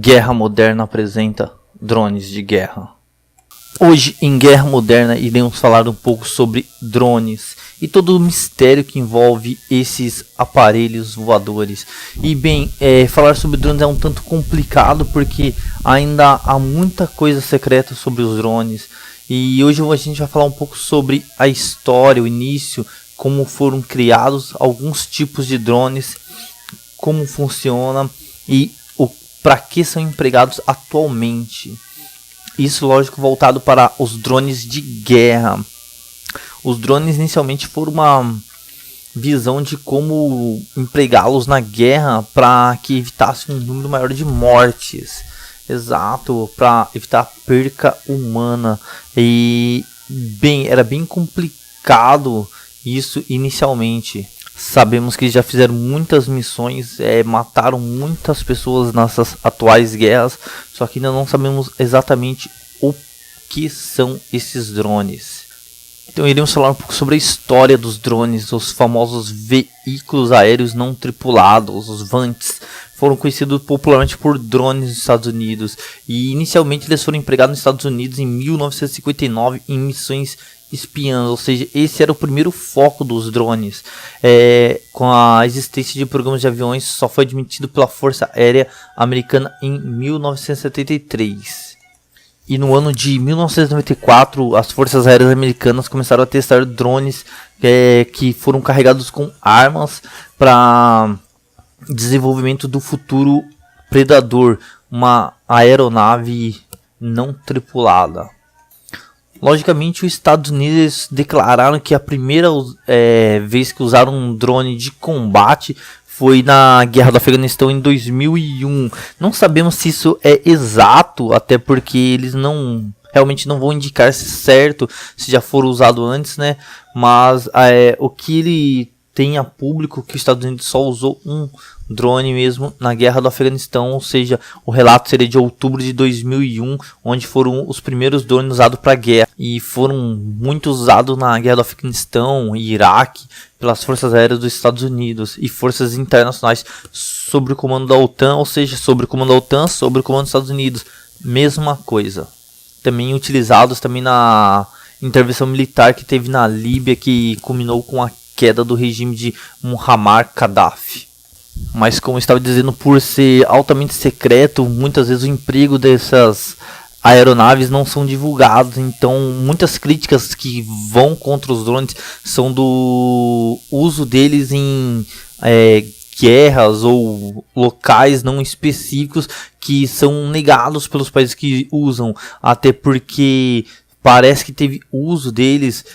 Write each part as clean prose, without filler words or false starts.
Guerra Moderna apresenta drones de guerra. Hoje em Guerra Moderna iremos falar um pouco sobre drones e todo o mistério que envolve esses aparelhos voadores. E bem, falar sobre drones é um tanto complicado porque ainda há muita coisa secreta sobre os drones. E hoje a gente vai falar um pouco sobre a história, o início, como foram criados alguns tipos de drones, como funciona e para que são empregados atualmente. Isso, lógico, voltado para os drones de guerra. Os drones inicialmente foram uma visão de como empregá-los na guerra para que evitasse um número maior de mortes. Exato, para evitar perca humana. E bem, era bem complicado isso inicialmente. Sabemos que já fizeram muitas missões, mataram muitas pessoas nessas atuais guerras, só que ainda não sabemos exatamente o que são esses drones. Então iremos falar um pouco sobre a história dos drones, os famosos veículos aéreos não tripulados, os VANTs. Foram conhecidos popularmente por drones nos Estados Unidos e inicialmente eles foram empregados nos Estados Unidos em 1959 em missões espiãs, ou seja, esse era o primeiro foco dos drones. Com a existência de programas de aviões, só foi admitido pela Força Aérea Americana em 1973. E no ano de 1994, as Forças Aéreas Americanas começaram a testar drones que foram carregados com armas para desenvolvimento do futuro Predador, uma aeronave não tripulada. Logicamente, os Estados Unidos declararam que a primeira vez que usaram um drone de combate foi na Guerra do Afeganistão em 2001. Não sabemos se isso é exato, até porque eles realmente não vão indicar se certo, se já foram usado antes, né? Mas o que ele tem a público que os Estados Unidos só usou um drone mesmo na Guerra do Afeganistão, ou seja, o relato seria de outubro de 2001, onde foram os primeiros drones usados para guerra e foram muito usados na Guerra do Afeganistão e Iraque pelas forças aéreas dos Estados Unidos e forças internacionais sob o comando da OTAN, ou seja, sob o comando da OTAN, sob o comando dos Estados Unidos, mesma coisa. Também utilizados também na intervenção militar que teve na Líbia, que culminou com a queda do regime de Muammar Gaddafi. Mas como eu estava dizendo, por ser altamente secreto, muitas vezes o emprego dessas aeronaves não são divulgados. Então muitas críticas que vão contra os drones são do uso deles em guerras ou locais não específicos que são negados pelos países que usam. Até porque parece que teve uso deles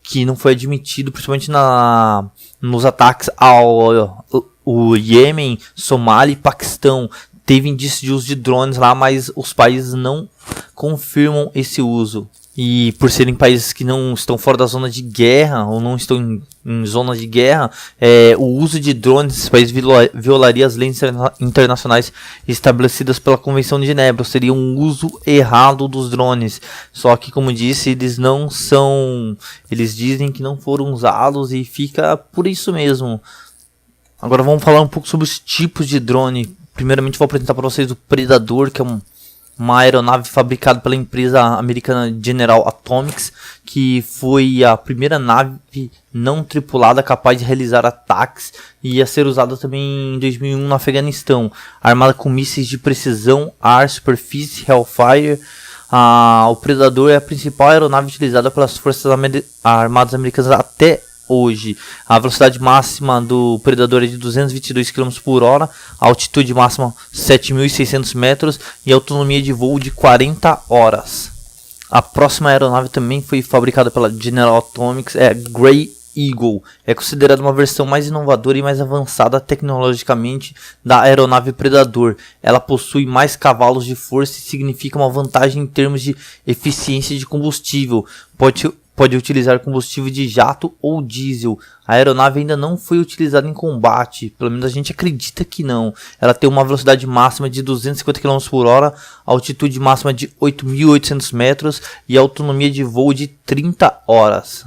que não foi admitido, principalmente nos ataques ao Iêmen, Somália e Paquistão. Teve indício de uso de drones lá, mas os países não confirmam esse uso. E por serem países que não estão fora da zona de guerra, ou não estão em zona de guerra, o uso de drones nesses países violaria as leis internacionais estabelecidas pela Convenção de Genebra. Seria um uso errado dos drones. Só que, como disse, eles dizem que não foram usados e fica por isso mesmo. Agora vamos falar um pouco sobre os tipos de drone. Primeiramente vou apresentar para vocês o Predador, que é uma aeronave fabricada pela empresa americana General Atomics, que foi a primeira nave não tripulada capaz de realizar ataques e ia ser usada também em 2001 no Afeganistão, armada com mísseis de precisão, ar, superfície, Hellfire. O Predador é a principal aeronave utilizada pelas forças armadas americanas até hoje. A velocidade máxima do Predador é de 222 km por hora, a altitude máxima 7.600 metros e a autonomia de voo de 40 horas. A próxima aeronave também foi fabricada pela General Atomics, é a Grey Eagle. É considerada uma versão mais inovadora e mais avançada tecnologicamente da aeronave Predador. Ela possui mais cavalos de força e significa uma vantagem em termos de eficiência de combustível. Pode utilizar combustível de jato ou diesel. A aeronave ainda não foi utilizada em combate, pelo menos a gente acredita que não. Ela tem uma velocidade máxima de 250 km por hora, altitude máxima de 8.800 metros e autonomia de voo de 30 horas.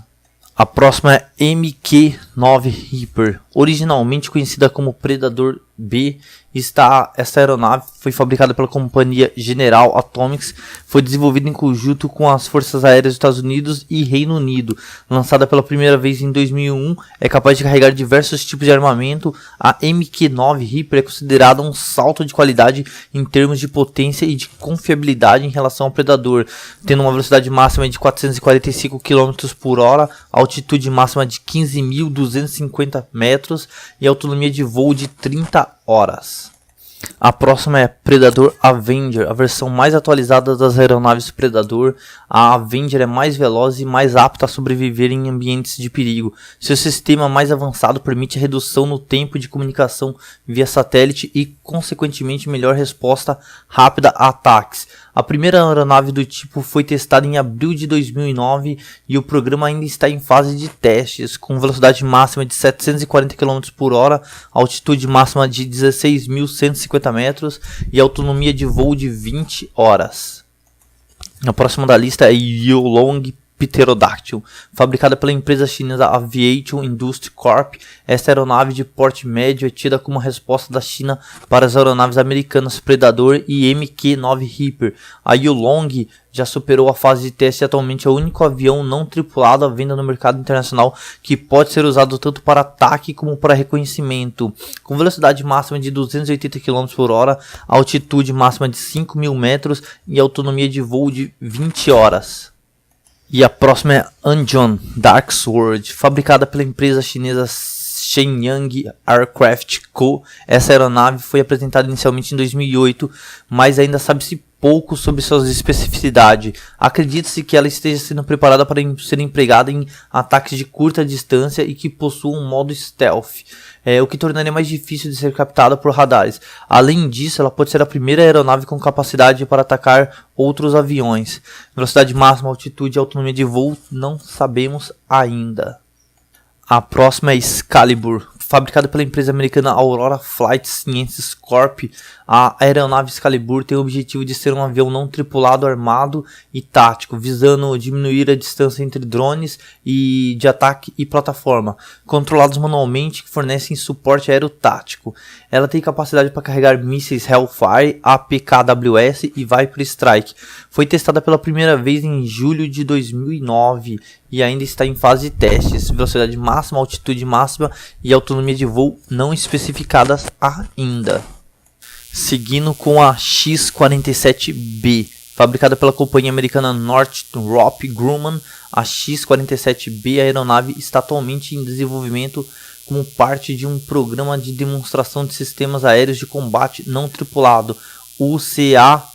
A próxima é MQ-9 Reaper, originalmente conhecida como Predador B, Essa aeronave foi fabricada pela companhia General Atomics, foi desenvolvida em conjunto com as Forças Aéreas dos Estados Unidos e Reino Unido. Lançada pela primeira vez em 2001, é capaz de carregar diversos tipos de armamento. A MQ-9 Reaper é considerada um salto de qualidade em termos de potência e de confiabilidade em relação ao Predador, tendo uma velocidade máxima de 445 km por hora, altitude máxima de 15.250 metros e autonomia de voo de 30 horas. A próxima é Predador Avenger, a versão mais atualizada das aeronaves Predador. A Avenger é mais veloz e mais apta a sobreviver em ambientes de perigo. Seu sistema mais avançado permite a redução no tempo de comunicação via satélite e, consequentemente, melhor resposta rápida a ataques. A primeira aeronave do tipo foi testada em abril de 2009 e o programa ainda está em fase de testes, com velocidade máxima de 740 km por hora, altitude máxima de 16.150 metros e autonomia de voo de 20 horas. A próxima da lista é Yulong Pterodactyl, fabricada pela empresa chinesa Aviation Industry Corp. Esta aeronave de porte médio é tida como resposta da China para as aeronaves americanas Predador e MQ-9 Reaper. A Yulong já superou a fase de teste e atualmente é o único avião não tripulado à venda no mercado internacional que pode ser usado tanto para ataque como para reconhecimento. Com velocidade máxima de 280 km por hora, altitude máxima de 5.000 metros e autonomia de voo de 20 horas. E a próxima é Anjon Darksword, fabricada pela empresa chinesa Shenyang Aircraft Co. Essa aeronave foi apresentada inicialmente em 2008, mas ainda sabe-se pouco sobre suas especificidades. Acredita-se que ela esteja sendo preparada para ser empregada em ataques de curta distância e que possua um modo stealth, o que tornaria mais difícil de ser captada por radares. Além disso, ela pode ser a primeira aeronave com capacidade para atacar outros aviões. Velocidade máxima, altitude e autonomia de voo não sabemos ainda. A próxima é Excalibur, fabricada pela empresa americana Aurora Flight Sciences Corp. A aeronave Excalibur tem o objetivo de ser um avião não tripulado, armado e tático, visando diminuir a distância entre drones de ataque e plataforma, controlados manualmente, que fornecem suporte aerotático. Ela tem capacidade para carregar mísseis Hellfire, APKWS e Viper Strike. Foi testada pela primeira vez em julho de 2009 e ainda está em fase de testes. Velocidade máxima, altitude máxima e autonomia de voo não especificadas ainda. Seguindo com a X-47B, fabricada pela companhia americana Northrop Grumman. A X-47B, a aeronave, está atualmente em desenvolvimento como parte de um programa de demonstração de sistemas aéreos de combate não tripulado, UCASD,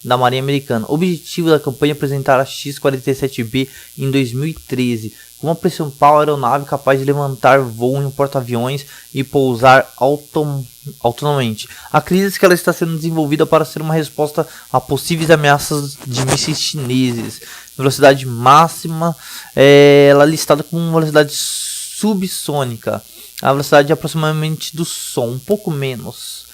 da Marinha Americana. O objetivo da campanha é apresentar a X-47B em 2013, com uma principal aeronave capaz de levantar voo em um porta-aviões e pousar autonomamente. Acredita-se que ela está sendo desenvolvida para ser uma resposta a possíveis ameaças de mísseis chineses. Velocidade máxima, ela é listada como uma velocidade subsônica, a velocidade aproximadamente do som, um pouco menos.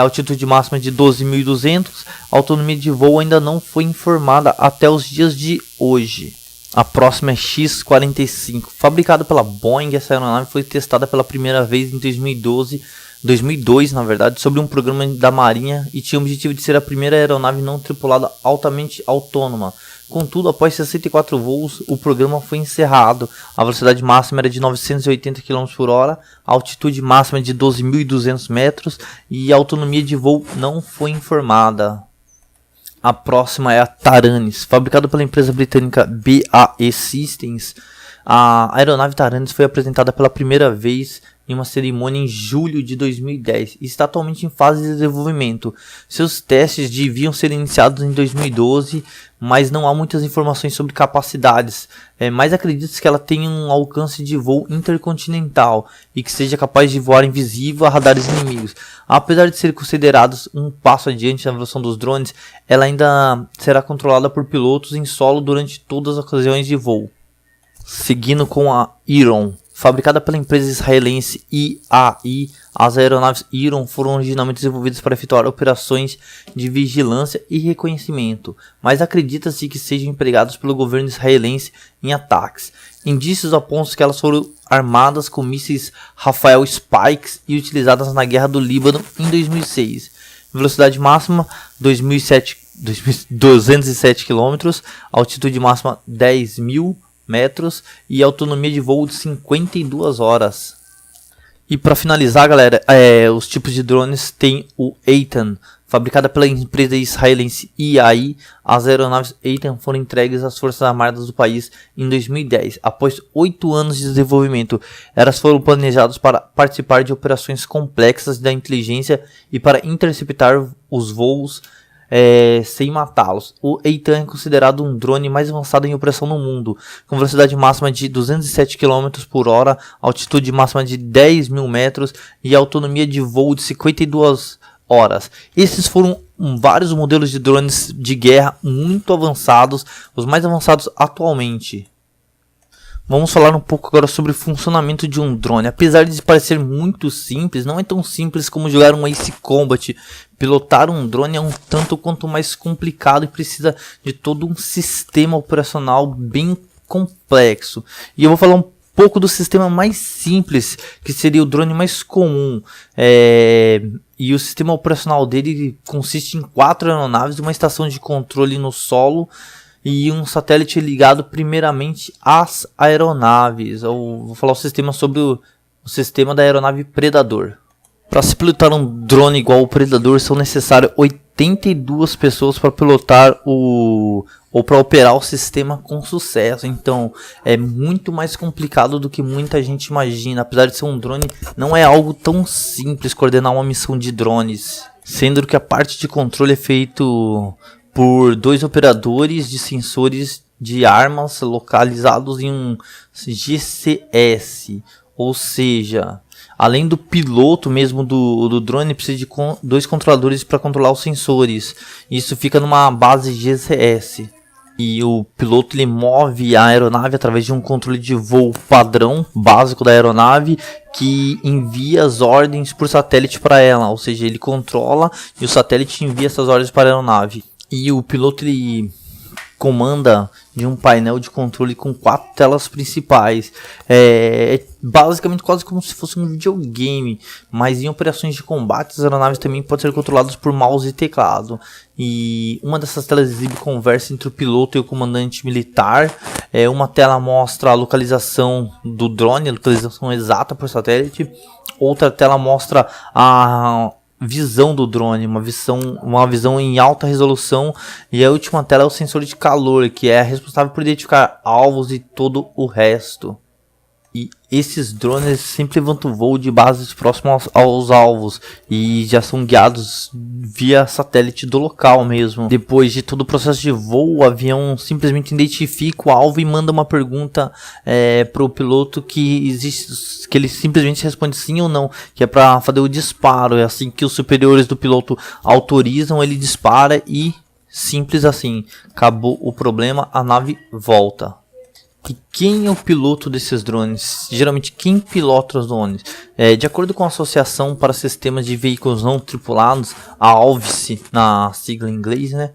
Altitude máxima de 12.200, autonomia de voo ainda não foi informada até os dias de hoje. A próxima é X-45, fabricada pela Boeing. Essa aeronave foi testada pela primeira vez em 2002, na verdade, sobre um programa da Marinha e tinha o objetivo de ser a primeira aeronave não tripulada altamente autônoma. Contudo, após 64 voos, o programa foi encerrado. A velocidade máxima era de 980 km por hora, a altitude máxima de 12.200 metros e a autonomia de voo não foi informada. A próxima é a Taranis, fabricada pela empresa britânica BAE Systems. A aeronave Taranis foi apresentada pela primeira vez em uma cerimônia em julho de 2010 e está atualmente em fase de desenvolvimento. Seus testes deviam ser iniciados em 2012, mas não há muitas informações sobre capacidades. Mas acredita-se que ela tenha um alcance de voo intercontinental e que seja capaz de voar invisível a radares inimigos. Apesar de ser considerados um passo adiante na evolução dos drones, ela ainda será controlada por pilotos em solo durante todas as ocasiões de voo. Seguindo com a Iron, Fabricada pela empresa israelense IAI, as aeronaves Iron foram originalmente desenvolvidas para efetuar operações de vigilância e reconhecimento, mas acredita-se que sejam empregadas pelo governo israelense em ataques. Indícios apontam que elas foram armadas com mísseis Rafael Spikes e utilizadas na Guerra do Líbano em 2006. Velocidade máxima 207 km, altitude máxima 10.000 metros e autonomia de voo de 52 horas. E para finalizar, galera, os tipos de drones tem o Eitan, fabricada pela empresa israelense IAI. As aeronaves Eitan foram entregues às Forças Armadas do país em 2010. Após 8 anos de desenvolvimento, elas foram planejadas para participar de operações complexas da inteligência e para interceptar os voos sem matá-los. O Eitan é considerado um drone mais avançado em operação no mundo, com velocidade máxima de 207 km por hora, altitude máxima de 10.000 metros e autonomia de voo de 52 horas. Esses foram vários modelos de drones de guerra muito avançados, os mais avançados atualmente. Vamos falar um pouco agora sobre o funcionamento de um drone. Apesar de parecer muito simples, não é tão simples como jogar um Ace Combat. Pilotar um drone é um tanto quanto mais complicado e precisa de todo um sistema operacional bem complexo. E eu vou falar um pouco do sistema mais simples, que seria o drone mais comum. E o sistema operacional dele consiste em 4 aeronaves, uma estação de controle no solo e um satélite ligado primeiramente às aeronaves. Eu vou falar o sistema sobre o sistema da aeronave Predador. Para se pilotar um drone igual ao Predador, são necessárias 82 pessoas para pilotar ou para operar o sistema com sucesso. Então é muito mais complicado do que muita gente imagina. Apesar de ser um drone, não é algo tão simples coordenar uma missão de drones, sendo que a parte de controle é feito por 2 operadores de sensores de armas localizados em um GCS, ou seja, além do piloto mesmo do drone, precisa de 2 controladores para controlar os sensores. Isso fica numa base GCS. E o piloto ele move a aeronave através de um controle de voo padrão básico da aeronave, que envia as ordens por satélite para ela, ou seja, ele controla e o satélite envia essas ordens para a aeronave. E o piloto ele comanda de um painel de controle com 4 telas principais. É basicamente quase como se fosse um videogame, mas em operações de combate as aeronaves também podem ser controladas por mouse e teclado. E uma dessas telas exibe conversa entre o piloto e o comandante militar. Uma tela mostra a localização do drone, a localização exata por satélite. Outra tela mostra a visão do drone, uma visão em alta resolução, e a última tela é o sensor de calor, que é responsável por identificar alvos e todo o resto. E esses drones sempre levantam voo de bases próximas aos alvos e já são guiados via satélite do local mesmo. Depois de todo o processo de voo, o avião simplesmente identifica o alvo e manda uma pergunta para o piloto que ele simplesmente responde sim ou não, que é para fazer o disparo. É assim que os superiores do piloto autorizam, ele dispara e simples assim, acabou o problema, a nave volta. E quem é o piloto desses drones? Geralmente quem pilota os drones? De acordo com a Associação para Sistemas de Veículos Não Tripulados, a ALVC, na sigla em inglês, né?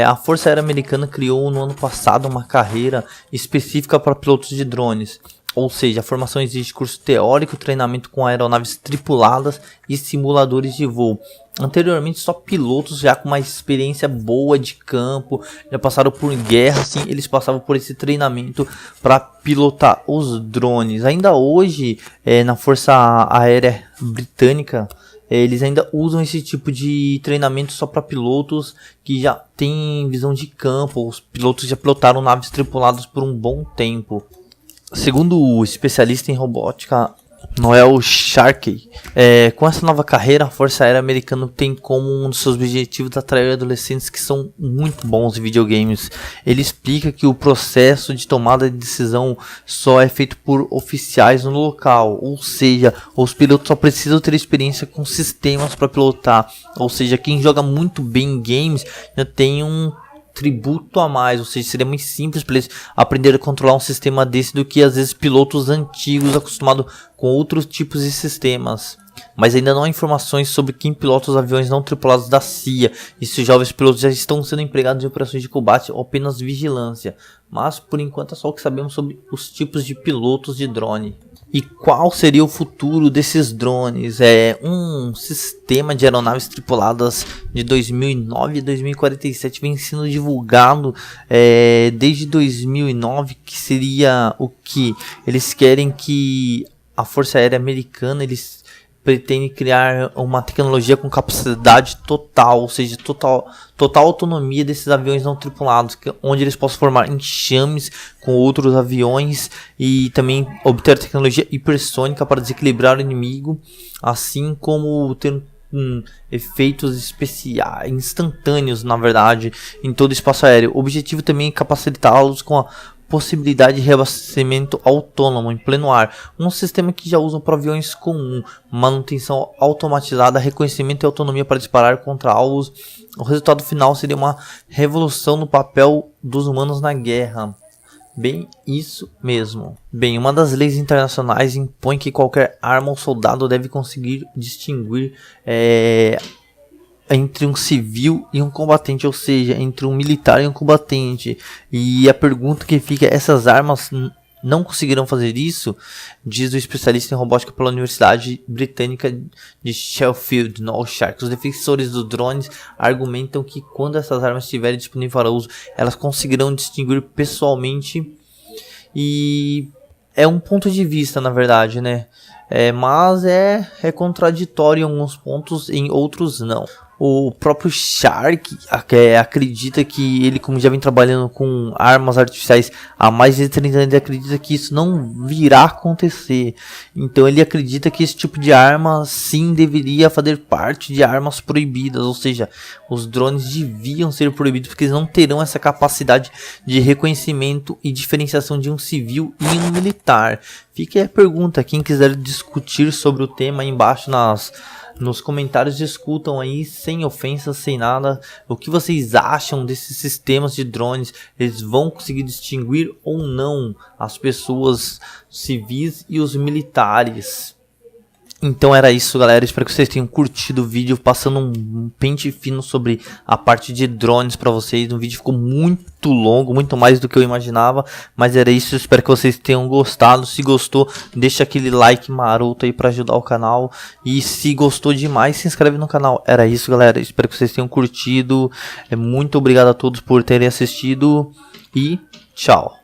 A Força Aérea Americana criou no ano passado uma carreira específica para pilotos de drones. Ou seja, a formação exige curso teórico, treinamento com aeronaves tripuladas e simuladores de voo. Anteriormente, só pilotos já com uma experiência boa de campo, já passaram por guerra, assim, eles passavam por esse treinamento para pilotar os drones. Ainda hoje, na Força Aérea Britânica, eles ainda usam esse tipo de treinamento só para pilotos que já têm visão de campo. Os pilotos já pilotaram naves tripuladas por um bom tempo. Segundo o especialista em robótica Noel Sharkey, com essa nova carreira, a Força Aérea Americana tem como um dos seus objetivos atrair adolescentes que são muito bons em videogames. Ele explica que o processo de tomada de decisão só é feito por oficiais no local, ou seja, os pilotos só precisam ter experiência com sistemas para pilotar, ou seja, quem joga muito bem em games já tem um tributo a mais, ou seja, seria mais simples para eles aprender a controlar um sistema desse do que às vezes pilotos antigos acostumados com outros tipos de sistemas. Mas ainda não há informações sobre quem pilota os aviões não tripulados da CIA e se os jovens pilotos já estão sendo empregados em operações de combate ou apenas vigilância. Mas por enquanto é só o que sabemos sobre os tipos de pilotos de drone. E qual seria o futuro desses drones? É um sistema de aeronaves tripuladas de 2009 a 2047 vem sendo divulgado desde 2009, que seria o que eles querem que a Força Aérea Americana pretende criar uma tecnologia com capacidade total, ou seja, total autonomia desses aviões não tripulados, onde eles possam formar enxames com outros aviões e também obter tecnologia hipersônica para desequilibrar o inimigo, assim como ter efeitos especiais, instantâneos, na verdade, em todo o espaço aéreo. O objetivo também é capacitá-los com a possibilidade de reabastecimento autônomo em pleno ar, um sistema que já usam para aviões comum, manutenção automatizada, reconhecimento e autonomia para disparar contra alvos. O resultado final seria uma revolução no papel dos humanos na guerra. Bem, isso mesmo. Bem, uma das leis internacionais impõe que qualquer arma ou soldado deve conseguir distinguir entre um civil e um combatente, ou seja, entre um militar e um combatente. E a pergunta que fica, essas armas não conseguirão fazer isso? Diz o especialista em robótica pela Universidade Britânica de Sheffield, no Shark. Os defensores dos drones argumentam que quando essas armas estiverem disponíveis para uso, elas conseguirão distinguir pessoalmente. E é um ponto de vista, na verdade, né? Mas é contraditório em alguns pontos, em outros não. O próprio Shark acredita que ele, como já vem trabalhando com armas artificiais há mais de 30 anos, acredita que isso não virá acontecer. Então ele acredita que esse tipo de arma sim deveria fazer parte de armas proibidas, ou seja, os drones deviam ser proibidos porque eles não terão essa capacidade de reconhecimento e diferenciação de um civil e um militar. Fica aí a pergunta, quem quiser discutir sobre o tema aí embaixo nos comentários, discutam aí sem ofensas, sem nada, o que vocês acham desses sistemas de drones. Eles vão conseguir distinguir ou não as pessoas civis e os militares? Então era isso, galera, espero que vocês tenham curtido o vídeo, passando um pente fino sobre a parte de drones para vocês. O vídeo ficou muito longo, muito mais do que eu imaginava, mas era isso, espero que vocês tenham gostado. Se gostou, deixa aquele like maroto aí para ajudar o canal, e se gostou demais, se inscreve no canal. Era isso, galera, espero que vocês tenham curtido, muito obrigado a todos por terem assistido e tchau.